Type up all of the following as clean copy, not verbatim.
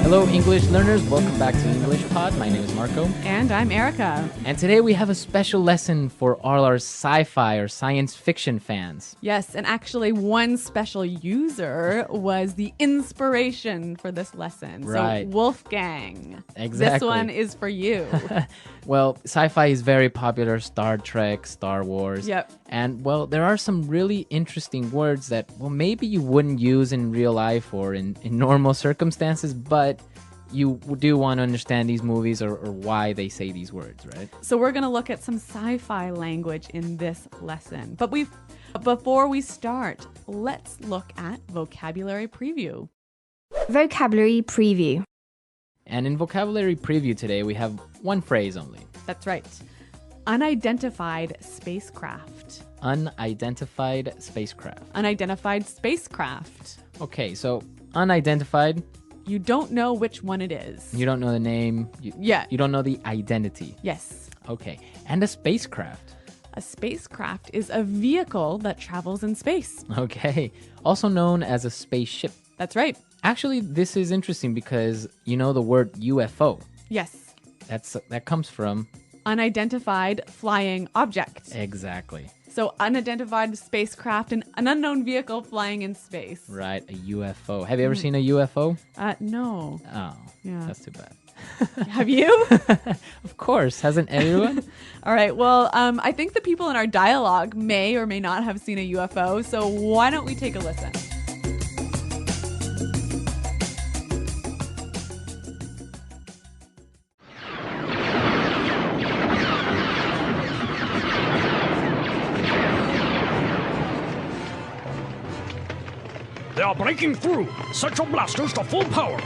Hello, English learners. Welcome back to English Pod. My name is Marco. And I'm Erica. And today we have a special lesson for all our sci-fi or science fiction fans. Yes, and actually one special user was the inspiration for this lesson. Right. So Wolfgang, Exactly. this one is for you. Well, sci-fi is very popular. Star Trek, Star Wars. Yep. And, well, there are some really interesting words that, well, maybe you wouldn't use in real life or in normal circumstances, but you do want to understand these movies or why they say these words, right? So we're going to look at some sci-fi language in this lesson. But before we start, let's look at vocabulary preview. Vocabulary preview. And in vocabulary preview today, we have one phrase only. That's right. Unidentified spacecraft. Unidentified spacecraft. Unidentified spacecraft. Okay, so unidentified, You don't know which one it is. you don't know the name. Yeah. You don't know the identity. Yes. Okay, and a spacecraft. A spacecraft is a vehicle that travels in space. Okay, also known as a spaceship. That's right. Actually, this is interesting because you know the word UFO. Yes. That comes from Unidentified flying object. exactly. So unidentified spacecraft, an unknown vehicle flying in space. Right, a UFO. Have you ever seen a UFO? No. Oh, Yeah. that's too bad. Have you? Of course, hasn't everyone? All right. Well, I think the people in our dialogue may or may not have seen a UFO. So why don't we take a listen? They are breaking through. Set your blasters to full power.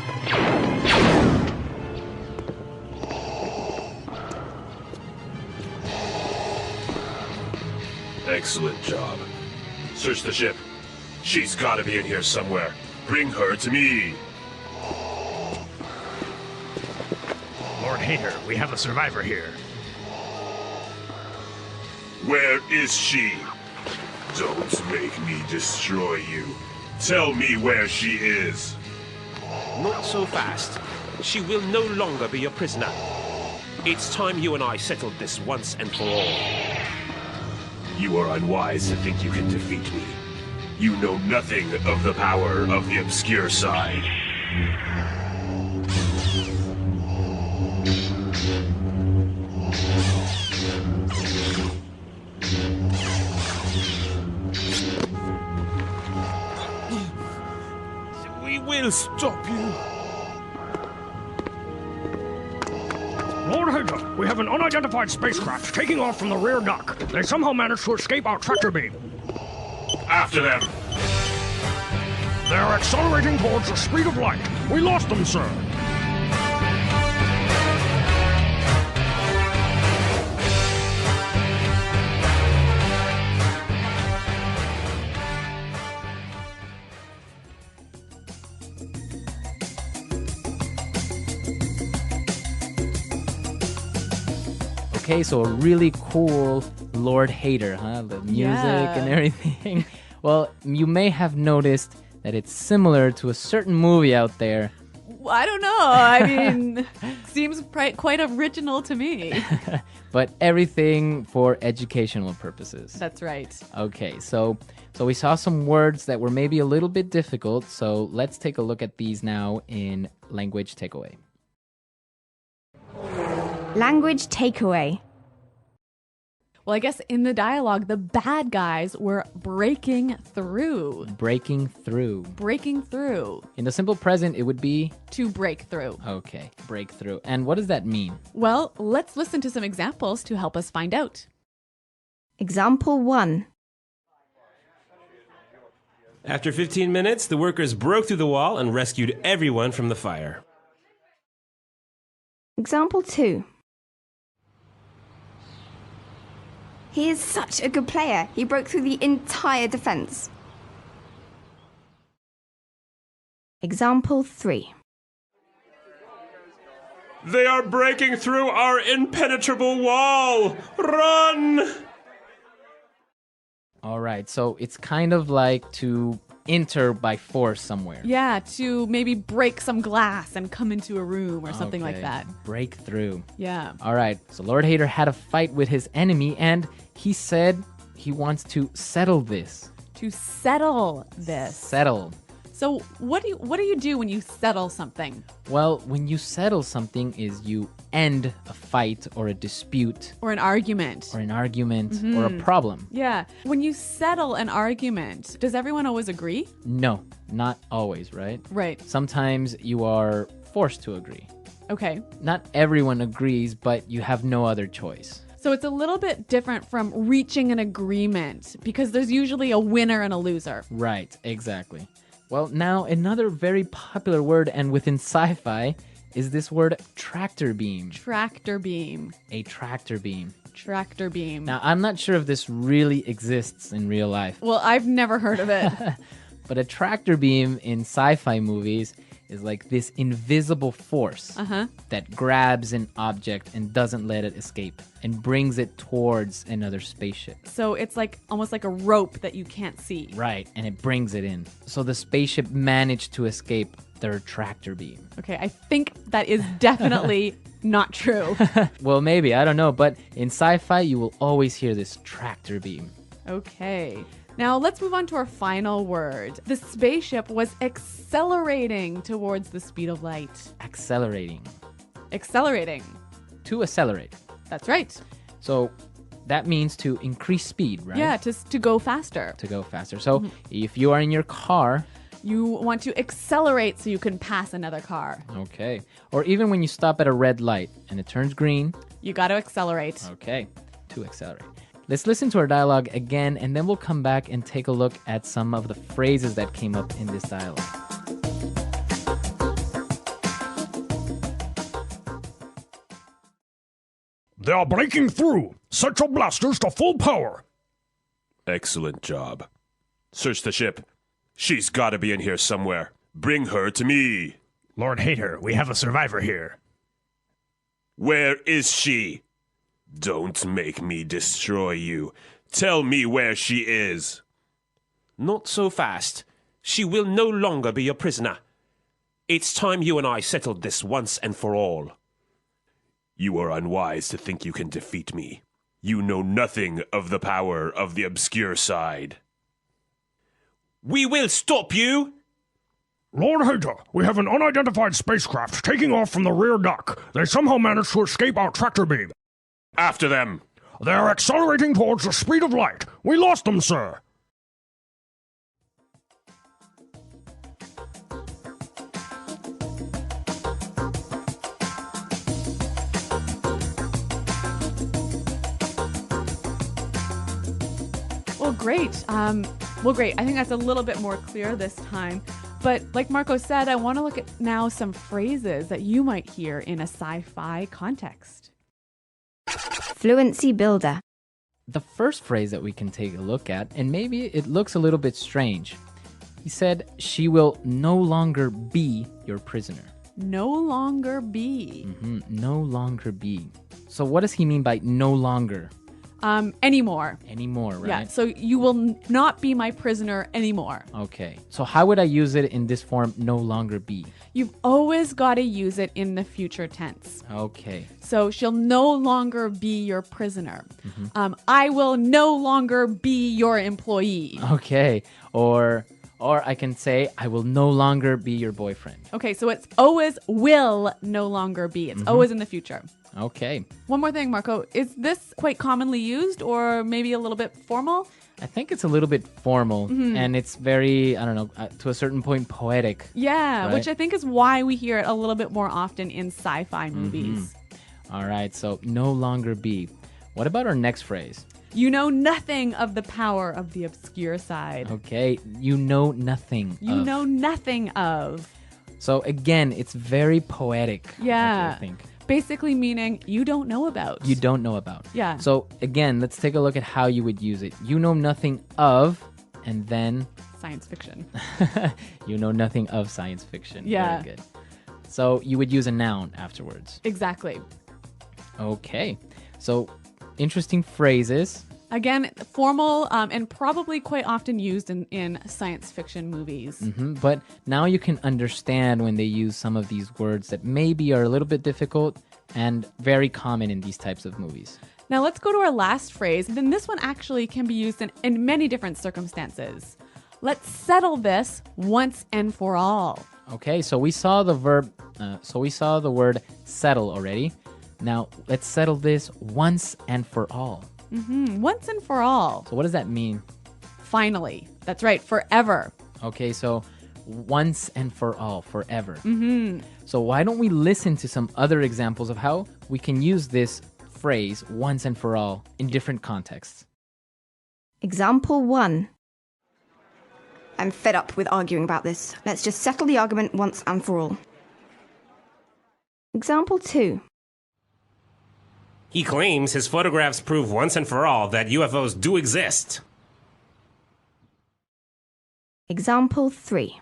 Excellent job. Search the ship. She's gotta be in here somewhere. Bring her to me. Lord Hater, we have a survivor here. Where is she? Don't make me destroy you. Tell me where she is. Not so fast. She will no longer be your prisoner. It's time you and I settled this once and for all. You are unwise to think you can defeat me. You know nothing of the power of the obscure side. We will stop you. Lord Hater, we have an unidentified spacecraft taking off from the rear dock. They somehow managed to escape our tractor beam. After them. They are accelerating towards the speed of light. We lost them, sir. Okay, so a really cool Lord Hater, huh? The music Yeah. and everything. Well, you may have noticed that it's similar to a certain movie out there. I don't know. I mean, seems quite original to me. But everything for educational purposes. That's right. Okay, so we saw some words that were maybe a little bit difficult, so let's take a look at these now in language takeaway. Language takeaway. Well, I guess in the dialogue, the bad guys were breaking through. Breaking through. Breaking through. In the simple present, it would be To break through. okay, break through. And what does that mean? Well, let's listen to some examples to help us find out. Example 1. After 15 minutes, the workers broke through the wall and rescued everyone from the fire. Example 2. He is such a good player. He broke through the entire defense. Example 3. They are breaking through our impenetrable wall! Run! All right, so it's kind of like to enter by force somewhere. Yeah, to maybe break some glass and come into a room or something like Okay. that. Break through. Yeah. All right. So Lord Hater had a fight with his enemy, and he said he wants to settle this. To settle this. Settle. So what do you do when you settle something? Well, when you settle something is you end a fight or a dispute Or an argument? or an argument or a problem. Yeah. When you settle an argument, does everyone always agree? No, not always, right? Right. Sometimes you are forced to agree. Okay. Not everyone agrees, but you have no other choice. So it's a little bit different from reaching an agreement because there's usually a winner and a loser. Right, exactly. Well, now another very popular word and within sci-fi is this word tractor beam. Tractor beam. A tractor beam. Tractor beam. Now, I'm not sure if this really exists in real life, Well, I've never heard of it. but a tractor beam in sci-fi movies is like this invisible force that grabs an object and doesn't let it escape and brings it towards another spaceship. So it's like almost like a rope that you can't see. Right, and it brings it in. So the spaceship managed to escape their tractor beam. Okay, I think that is definitely not true. Well, maybe, I don't know, but in sci-fi you will always hear this tractor beam. Okay. Now let's move on to our final word. The spaceship was accelerating towards the speed of light. Accelerating. Accelerating. To accelerate. That's right. So that means to increase speed, right? Yeah, to go faster. To go faster. So if you are in your car, You want to accelerate so you can pass another car. okay. Or even when you stop at a red light and it turns green, You got to accelerate. okay, to accelerate. Let's listen to our dialogue again, and then we'll come back and take a look at some of the phrases that came up in this dialogue. They are breaking through. Set your blasters to full power. Excellent job. Search the ship. She's gotta be in here somewhere. Bring her to me. Lord Hater, we have a survivor here. Where is she? Don't make me destroy you. Tell me where she is. Not so fast. She will no longer be your prisoner. It's time you and I settled this once and for all. You are unwise to think you can defeat me. You know nothing of the power of the obscure side. We will stop you! Lord Hater, we have an unidentified spacecraft taking off from the rear dock. They somehow managed to escape our tractor beam. After them! They are accelerating towards the speed of light. We lost them, sir. Well, great. Great. I think that's a little bit more clear this time. But like Marco said, I want to look at now some phrases that you might hear in a sci-fi context. Fluency builder. The first phrase that we can take a look at, and maybe it looks a little bit strange. He said, she will no longer be your prisoner. No longer be. No longer be. So what does he mean by no longer? Anymore. Anymore, right? Yeah, so you will not be my prisoner anymore. Okay. So how would I use it in this form, no longer be? You've always got to use it in the future tense. Okay. So she'll no longer be your prisoner. I will no longer be your employee. Okay. Or I can say, I will no longer be your boyfriend. Okay, so it's always will no longer be. It's always in the future. Okay. One more thing, Marco. Is this quite commonly used or maybe a little bit formal? I think it's a little bit formal and it's very, I don't know, to a certain point poetic. Yeah, Right. which I think is why we hear it a little bit more often in sci-fi movies. All right. So no longer be. What about our next phrase? You know nothing of the power of the obscure side. Okay. You know nothing. You of. know nothing of. So again, it's very poetic. Yeah. I think. Basically meaning you don't know about. You don't know about. Yeah. So again, let's take a look at how you would use it. You know nothing of, and then Science fiction. you know nothing of science fiction. Yeah. Very good. So you would use a noun afterwards. Exactly. Okay. So interesting phrases. Again, formal and probably quite often used in science fiction movies. But now you can understand when they use some of these words that maybe are a little bit difficult and very common in these types of movies. Now let's go to our last phrase. Then this one actually can be used in many different circumstances. Let's settle this once and for all. Okay, so we saw the word settle already. Now let's settle this once and for all. Once and for all. So what does that mean? Finally. That's right. Forever. Okay, so once and for all, forever. So why don't we listen to some other examples of how we can use this phrase once and for all in different contexts? Example 1. I'm fed up with arguing about this. Let's just settle the argument once and for all. Example 2. He claims his photographs prove once and for all that UFOs do exist. Example 3.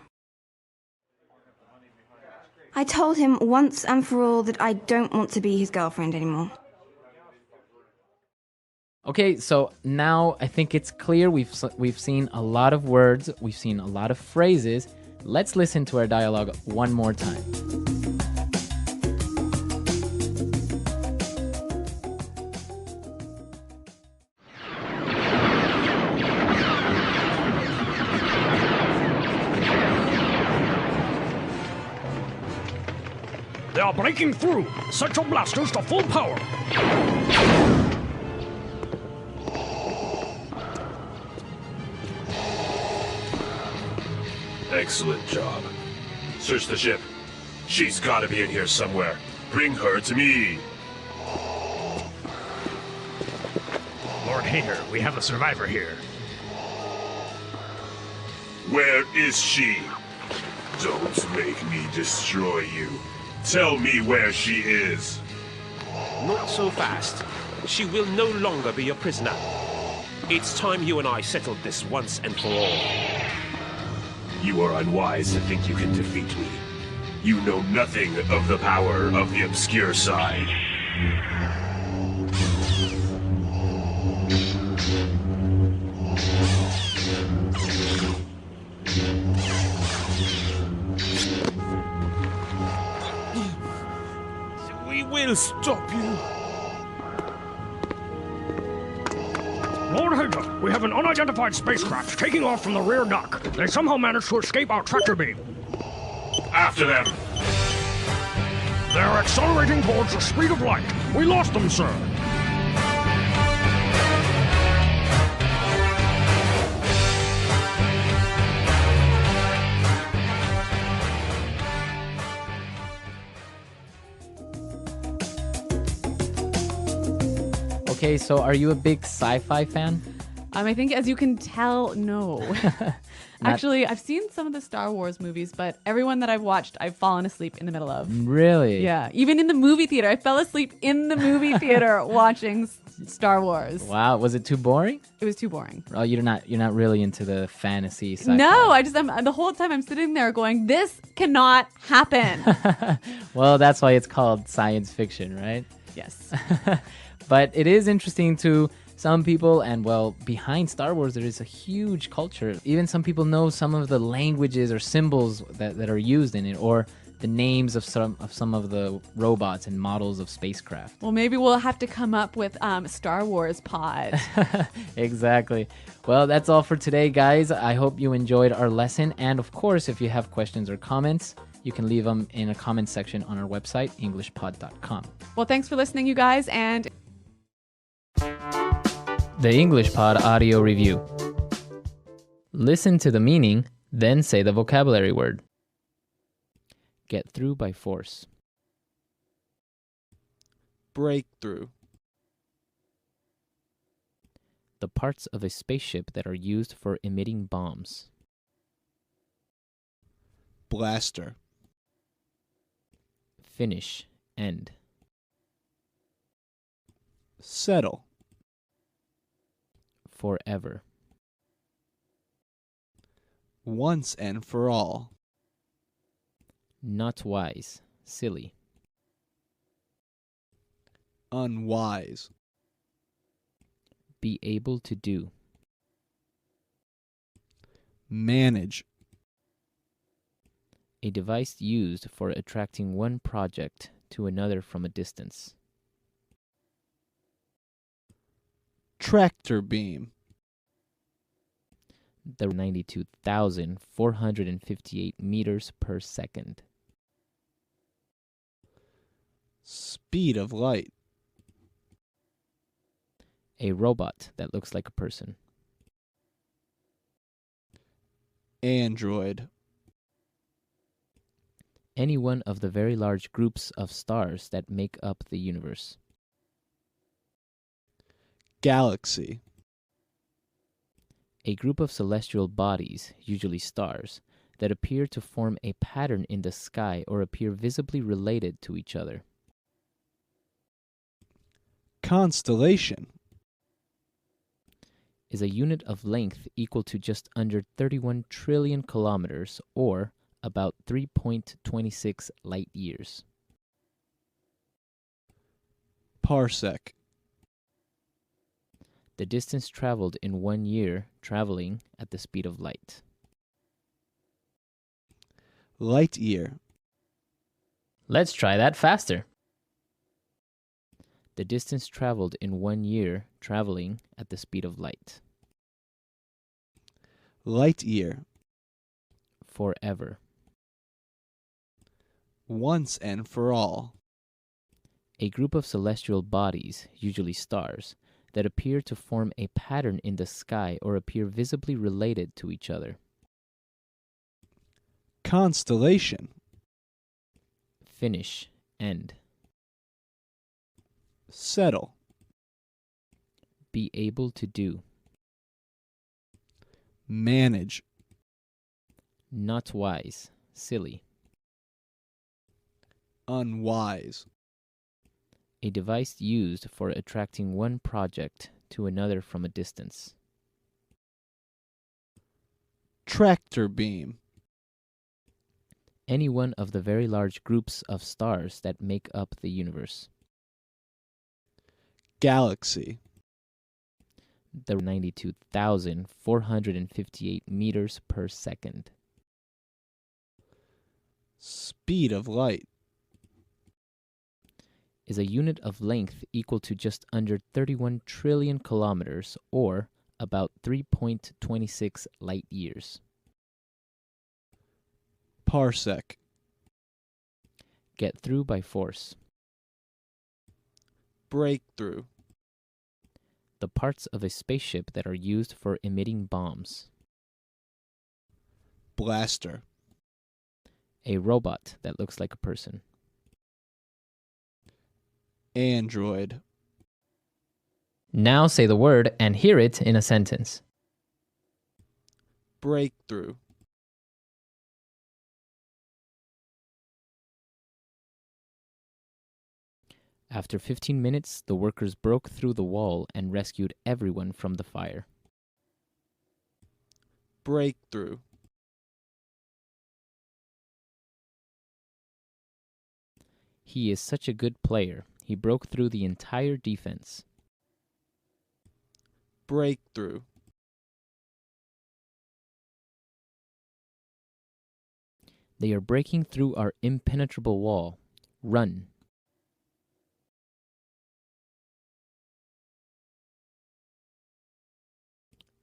I told him once and for all that I don't want to be his girlfriend anymore. Okay, so now I think it's clear we've seen a lot of words, we've seen a lot of phrases. Let's listen to our dialogue one more time. They are breaking through. Set your blasters to full power. Excellent job. Search the ship. She's gotta be in here somewhere. Bring her to me. Lord Hater, we have a survivor here. Where is she? Don't make me destroy you. Tell me where she is. Not so fast. She will no longer be your prisoner. It's time you and I settled this once and for all. You are unwise to think you can defeat me. You know nothing of the power of the obscure side. We will stop you. Lord Hager, we have an unidentified spacecraft taking off from the rear dock. They somehow managed to escape our tractor beam. After them. They're accelerating towards the speed of light. We lost them, sir. Okay, so are you a big sci-fi fan? I think, as you can tell, no. Actually, I've seen some of the Star Wars movies, but everyone that I've watched, I've fallen asleep in the middle of. Really? Yeah, even in the movie theater. I fell asleep in the movie theater watching Star Wars. Wow, was it too boring? It was too boring. Oh, you're not really into the fantasy sci-fi. No, I'm the whole time I'm sitting there going, this cannot happen. Well, that's why it's called science fiction, right? Yes. But it is interesting to some people, and well, behind Star Wars, there is a huge culture. Even some people know some of the languages or symbols that are used in it, or the names of some of the robots and models of spacecraft. Well, maybe we'll have to come up with Star Wars pod. Exactly. Well, that's all for today, guys. I hope you enjoyed our lesson. And of course, if you have questions or comments, you can leave them in a comment section on our website, englishpod.com. Well, thanks for listening, you guys, and The English Pod Audio Review. Listen to the meaning, then say the vocabulary word. Get through by force. Breakthrough. The parts of a spaceship that are used for emitting bombs. Blaster. Finish. End. Settle. Forever. Once and for all. Not wise. Silly. Unwise. Be able to do. Manage. A device used for attracting one project to another from a distance. Tractor beam. The 92,458 meters per second. Speed of light. A robot that looks like a person. Android. Any one of the very large groups of stars that make up the universe. Galaxy. A group of celestial bodies, usually stars, that appear to form a pattern in the sky or appear visibly related to each other. Constellation. Is a unit of length equal to just under 31 trillion kilometers, or about 3.26 light years. Parsec. The distance traveled in 1 year, traveling at the speed of light. Light year. Let's try that faster. The distance traveled in 1 year, traveling at the speed of light. Light year. Forever. Once and for all. A group of celestial bodies, usually stars, that appear to form a pattern in the sky or appear visibly related to each other. Constellation. Finish. End. Settle. Be able to do. Manage. Not wise. Silly. Unwise. A device used for attracting one project to another from a distance. Tractor beam. Any one of the very large groups of stars that make up the universe. Galaxy. The 92,458 meters per second. Speed of light. Is a unit of length equal to just under 31 trillion kilometers, or about 3.26 light years. Parsec. Get through by force. Breakthrough. The parts of a spaceship that are used for emitting bombs. Blaster. A robot that looks like a person. Android. Now say the word and hear it in a sentence. Breakthrough. After 15 minutes, the workers broke through the wall and rescued everyone from the fire. Breakthrough. He is such a good player. He broke through the entire defense. Breakthrough. They are breaking through our impenetrable wall. Run.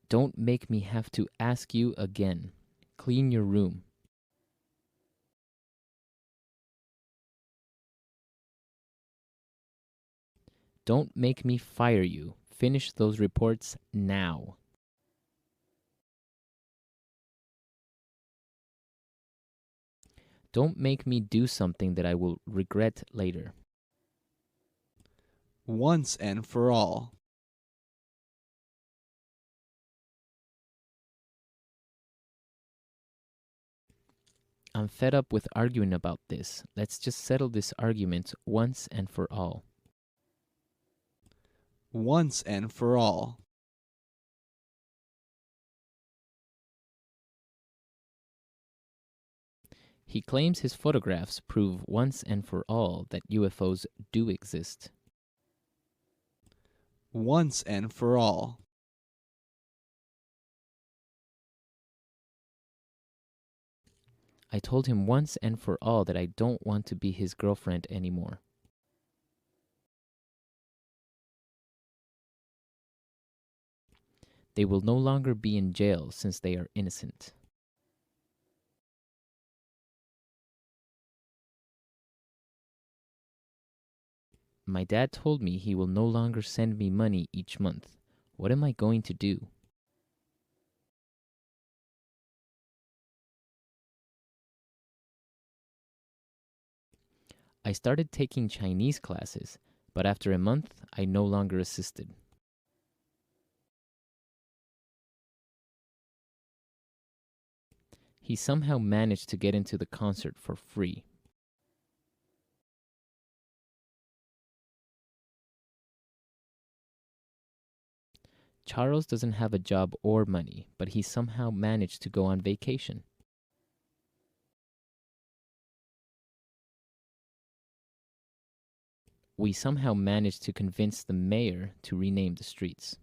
Don't make me have to ask you again. Clean your room. Don't make me fire you. Finish those reports now. Don't make me do something that I will regret later. Once and for all. I'm fed up with arguing about this. Let's just settle this argument once and for all. Once and for all. He claims his photographs prove once and for all that UFOs do exist. Once and for all. I told him once and for all that I don't want to be his girlfriend anymore. They will no longer be in jail since they are innocent. My dad told me he will no longer send me money each month. What am I going to do? I started taking Chinese classes, but after a month, I no longer assisted. He somehow managed to get into the concert for free. Charles doesn't have a job or money, but he somehow managed to go on vacation. We somehow managed to convince the mayor to rename the streets.